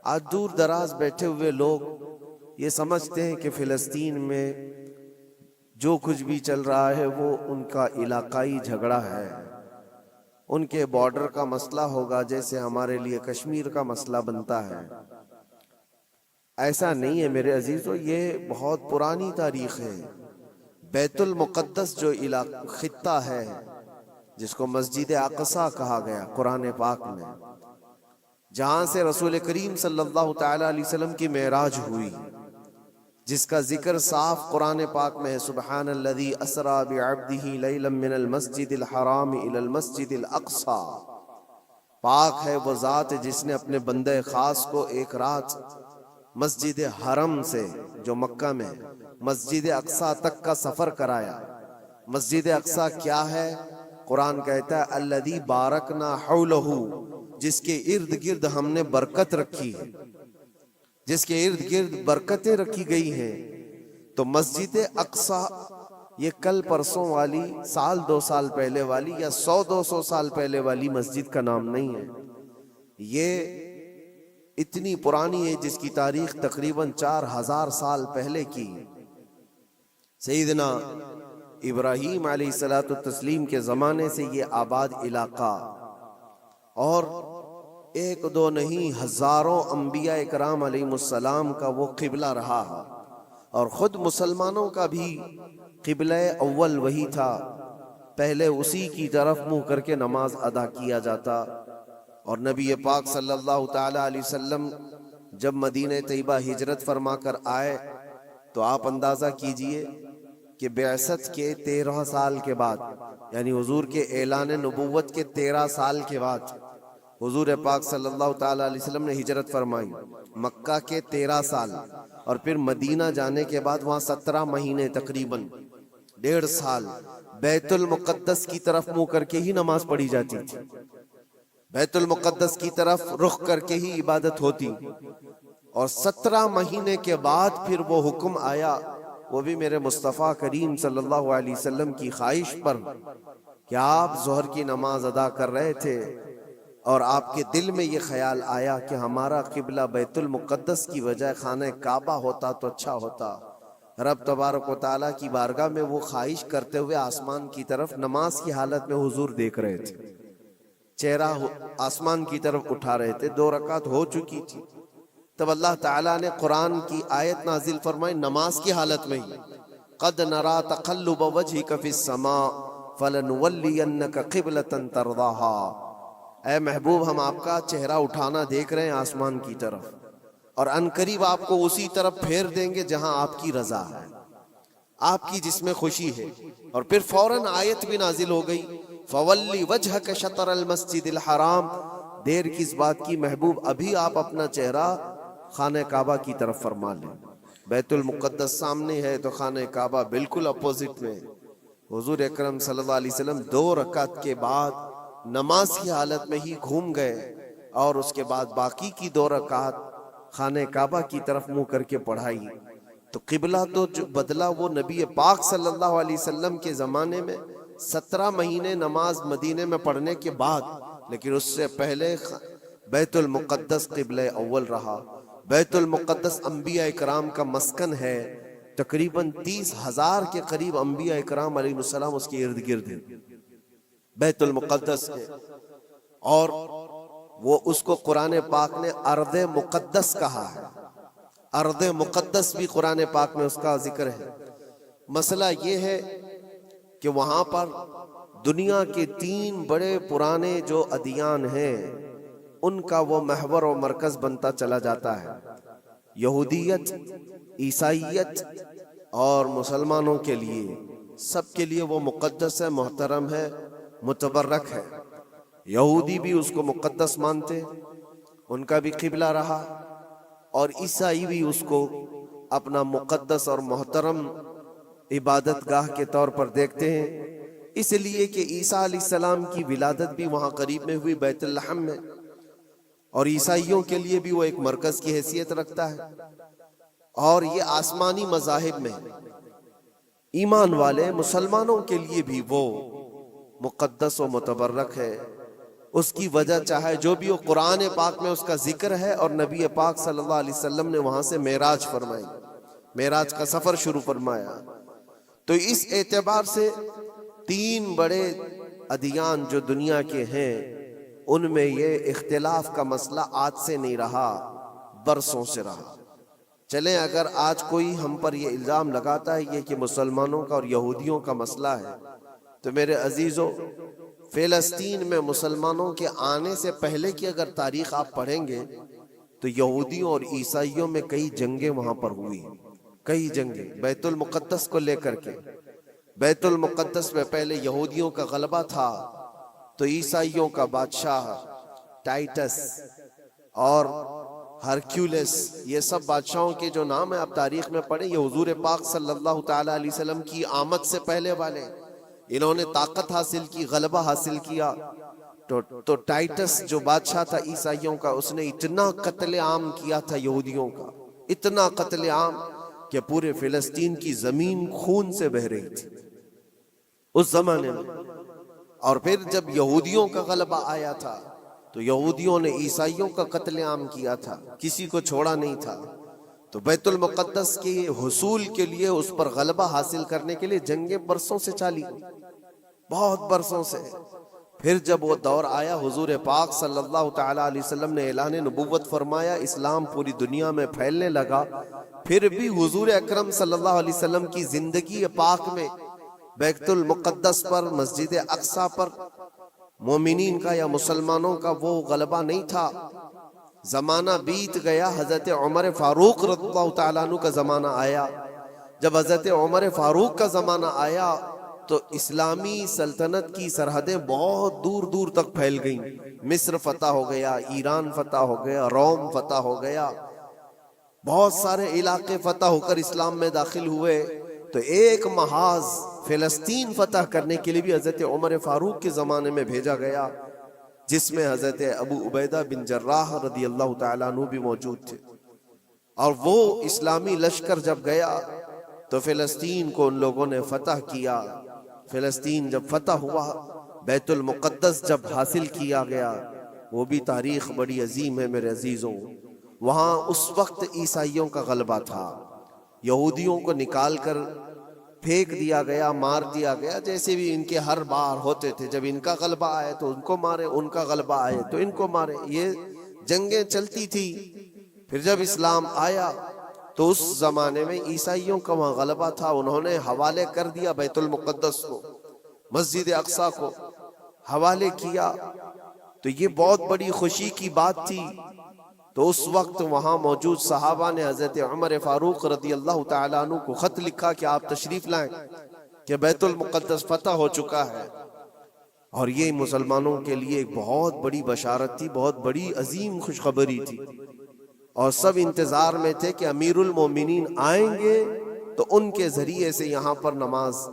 آج دور دراز بیٹھے ہوئے لوگ یہ سمجھتے ہیں کہ فلسطین میں جو کچھ بھی چل رہا ہے وہ ان کا علاقائی جھگڑا ہے، ان کے بارڈر کا مسئلہ ہوگا جیسے ہمارے لیے کشمیر کا مسئلہ بنتا ہے۔ ایسا نہیں ہے میرے عزیزو، یہ بہت پرانی تاریخ ہے۔ بیت المقدس جو خطہ ہے جس کو مسجد اقصی کہا گیا قرآن پاک میں، جہاں سے رسول کریم صلی اللہ تعالی علیہ وسلم کی معراج ہوئی، جس کا ذکر صاف قرآن پاک میں ہے، سبحان الذی اسری بعبدہ لیلا من المسجد الحرام الی المسجد الاقصی۔ پاک ہے وہ ذات جس نے اپنے بندے خاص کو ایک رات مسجد حرم سے جو مکہ میں مسجد اقصی تک کا سفر کرایا۔ مسجد اقصی کیا ہے؟ قرآن کہتا ہے الذی بارکنا حولہ، جس کے ارد گرد ہم نے برکت رکھی ہے، جس کے ارد گرد برکتیں رکھی گئی ہیں۔ تو مسجد اقصی یہ کل پرسوں والی، سال دو سال پہلے والی یا 100-200 سال پہلے والی مسجد کا نام نہیں ہے، یہ اتنی پرانی ہے جس کی تاریخ تقریباً 4000 سال پہلے کی۔ سیدنا ابراہیم علیہ السلام کے زمانے سے یہ آباد علاقہ، اور ایک دو نہیں ہزاروں انبیاء اکرام علیہ السلام کا وہ قبلہ رہا ہے، اور خود مسلمانوں کا بھی قبلہ اول وہی تھا، پہلے اسی کی طرف منہ کر کے نماز ادا کیا جاتا۔ اور نبی پاک صلی اللہ تعالی علیہ وسلم جب مدینہ طیبہ ہجرت فرما کر آئے تو آپ اندازہ کیجئے کہ بعثت کے 13 سال کے بعد، یعنی حضور کے اعلان نبوت کے 13 سال کے بعد حضور پاک صلی اللہ تعالی علیہ وسلم نے ہجرت فرمائی، مکہ کے 13 سال، اور پھر مدینہ جانے کے بعد وہاں 17 مہینے تقریباً 1.5 سال بیت المقدس کی طرف منہ کر کے ہی نماز پڑھی جاتی تھی، بیت المقدس کی طرف رخ کر کے ہی عبادت ہوتی۔ اور 17 مہینے کے بعد پھر وہ حکم آیا، وہ بھی میرے مصطفیٰ کریم صلی اللہ علیہ وسلم کی خواہش پر، کہ آپ ظہر کی نماز ادا کر رہے تھے اور آپ کے دل میں یہ خیال آیا کہ ہمارا قبلہ بیت المقدس کی بجائے خانہ کعبہ ہوتا تو اچھا ہوتا۔ رب تبارک و تعالیٰ کی بارگاہ میں وہ خواہش کرتے ہوئے آسمان کی طرف نماز کی حالت میں حضور دیکھ رہے تھے، چہرہ آسمان کی طرف اٹھا رہے تھے، 2 رکعت ہو چکی تھی۔ تب اللہ تعالیٰ نے قرآن کی آیت نازل فرمائی نماز کی حالت میں ہی، قد نرا تقلب وجہک فی السماء فلنولینک قبلۃ ترضاها۔ اے محبوب، ہم آپ کا چہرہ اٹھانا دیکھ رہے ہیں آسمان کی طرف، اور عنقریب آپ کو اسی طرف پھیر دیں گے جہاں آپ کی رضا ہے، آپ کی جس میں خوشی ہے۔ اور پھر فوراً آیت بھی نازل ہو گئی فولی وجہک شطر المسجد الحرام۔ دیر کس بات کی محبوب، ابھی آپ اپنا چہرہ خانہ کعبہ کی طرف فرما لیں۔ بیت المقدس سامنے ہے تو خانہ کعبہ بالکل اپوزٹ میں۔ حضور اکرم صلی اللہ علیہ وسلم 2 رکعت کے بعد نماز کی حالت میں ہی گھوم گئے، اور اس کے بعد باقی کی 2 رکعت خانہ کعبہ کی طرف منہ کر کے پڑھائی۔ تو قبلہ تو جو بدلا وہ نبی پاک صلی اللہ علیہ وسلم کے زمانے میں 17 مہینے نماز مدینے میں پڑھنے کے بعد، لیکن اس سے پہلے بیت المقدس قبلہ اول رہا۔ بیت المقدس انبیاء اکرام کا مسکن ہے، تقریباً 30,000 کے قریب انبیاء اکرام علیہ السلام اس کے ارد گرد ہیں بیت المقدس کے، اور وہ اس کو قرآن پاک نے ارض مقدس کہا ہے۔ ارض مقدس بھی قرآن پاک میں اس کا ذکر ہے۔ مسئلہ یہ ہے کہ وہاں پر دنیا کے 3 بڑے پرانے جو ادیان ہیں ان کا وہ محور و مرکز بنتا چلا جاتا ہے، یہودیت، عیسائیت اور مسلمانوں کے لیے، سب کے لیے وہ مقدس ہے، محترم ہے، متبرک ہے۔ یہودی بھی اس کو مقدس مانتے، ان کا بھی قبلہ رہا، اور عیسائی بھی اس کو اپنا مقدس اور محترم عبادت گاہ کے طور پر دیکھتے ہیں، اس لیے کہ عیسیٰ علیہ السلام کی ولادت بھی وہاں قریب میں ہوئی بیت لحم میں، اور عیسائیوں کے لیے بھی وہ ایک مرکز کی حیثیت رکھتا ہے۔ اور یہ آسمانی مذاہب میں ایمان والے مسلمانوں کے لیے بھی وہ مقدس و متبرک ہے، اس کی وجہ چاہے جو بھی ہو، قرآن پاک میں اس کا ذکر ہے، اور نبی پاک صلی اللہ علیہ وسلم نے وہاں سے معراج فرمائی، معراج کا سفر شروع فرمایا۔ تو اس اعتبار سے تین بڑے ادیان جو دنیا کے ہیں، ان میں یہ اختلاف کا مسئلہ آج سے نہیں رہا، برسوں سے رہا۔ چلیں اگر آج کوئی ہم پر یہ الزام لگاتا ہے یہ کہ مسلمانوں کا اور یہودیوں کا مسئلہ ہے، تو میرے عزیزو، فلسطین میں مسلمانوں کے آنے سے پہلے کی اگر تاریخ آپ پڑھیں گے تو یہودیوں اور عیسائیوں میں کئی جنگیں وہاں پر ہوئی، کئی جنگیں بیت المقدس کو لے کر کے۔ بیت المقدس میں پہلے یہودیوں کا غلبہ تھا، تو عیسائیوں کا بادشاہ ٹائٹس اور ہرکیولس، یہ سب بادشاہوں کے جو نام ہیں آپ تاریخ میں پڑھیں، یہ حضور پاک صلی اللہ تعالی علیہ وسلم کی آمد سے پہلے والے، انہوں نے طاقت حاصل کی، غلبہ حاصل کیا۔ تو ٹائٹس جو بادشاہ تھا عیسائیوں کا، اس نے اتنا قتل عام کیا تھا یہودیوں کا، اتنا قتل عام کہ پورے فلسطین کی زمین خون سے بہہ رہی تھی اس زمانے میں۔ اور پھر جب یہودیوں کا غلبہ آیا تھا تو یہودیوں نے عیسائیوں کا قتل عام کیا تھا، کسی کو چھوڑا نہیں تھا۔ تو بیت المقدس کے حصول کے لیے، اس پر غلبہ حاصل کرنے کے لیے جنگیں برسوں سے چلی، بہت برسوں سے۔ پھر جب وہ دور آیا، حضور پاک صلی اللہ تعالی علیہ وسلم نے اعلان نبوت فرمایا، اسلام پوری دنیا میں پھیلنے لگا، پھر بھی حضور اکرم صلی اللہ علیہ وسلم کی زندگی پاک میں بیت المقدس پر، مسجد اقصی پر مومنین کا یا مسلمانوں کا وہ غلبہ نہیں تھا۔ زمانہ بیت گیا، حضرت عمر فاروق رضی اللہ تعالیٰ عنہ کا زمانہ آیا۔ جب حضرت عمر فاروق کا زمانہ آیا تو اسلامی سلطنت کی سرحدیں بہت دور دور تک پھیل گئیں، مصر فتح ہو گیا، ایران فتح ہو گیا، روم فتح ہو گیا، بہت سارے علاقے فتح ہو کر اسلام میں داخل ہوئے۔ تو ایک محاذ فلسطین فتح کرنے کے لیے بھی حضرت عمر فاروق کے زمانے میں بھیجا گیا، جس میں حضرت ابو عبیدہ بن جراح رضی اللہ تعالیٰ عنہ بھی موجود تھے۔ اور وہ اسلامی لشکر جب گیا تو فلسطین کو ان لوگوں نے فتح کیا۔ فلسطین جب فتح ہوا، بیت المقدس جب حاصل کیا گیا، وہ بھی تاریخ بڑی عظیم ہے میرے عزیزوں۔ وہاں اس وقت عیسائیوں کا غلبہ تھا، یہودیوں کو نکال کر پھینک دیا گیا، مار دیا گیا، جیسے بھی ان کے ہر بار ہوتے تھے۔ جب ان کا غلبہ آئے تو ان کو مارے، ان کا غلبہ آئے تو ان کو مارے، یہ جنگیں چلتی تھی۔ پھر جب اسلام آیا تو اس زمانے میں عیسائیوں کا وہاں غلبہ تھا، انہوں نے حوالے کر دیا بیت المقدس کو، مسجد اقصی کو حوالے کیا۔ تو یہ بہت بڑی خوشی کی بات تھی۔ تو اس وقت وہاں موجود صحابہ نے حضرت عمر فاروق رضی اللہ تعالیٰ عنہ کو خط لکھا کہ آپ تشریف لائیں، کہ بیت المقدس فتح ہو چکا ہے۔ اور یہ مسلمانوں کے لیے ایک بہت بڑی بشارت تھی، بہت بڑی عظیم خوشخبری تھی، اور سب انتظار میں تھے کہ امیر المومنین آئیں گے تو ان کے ذریعے سے یہاں پر نماز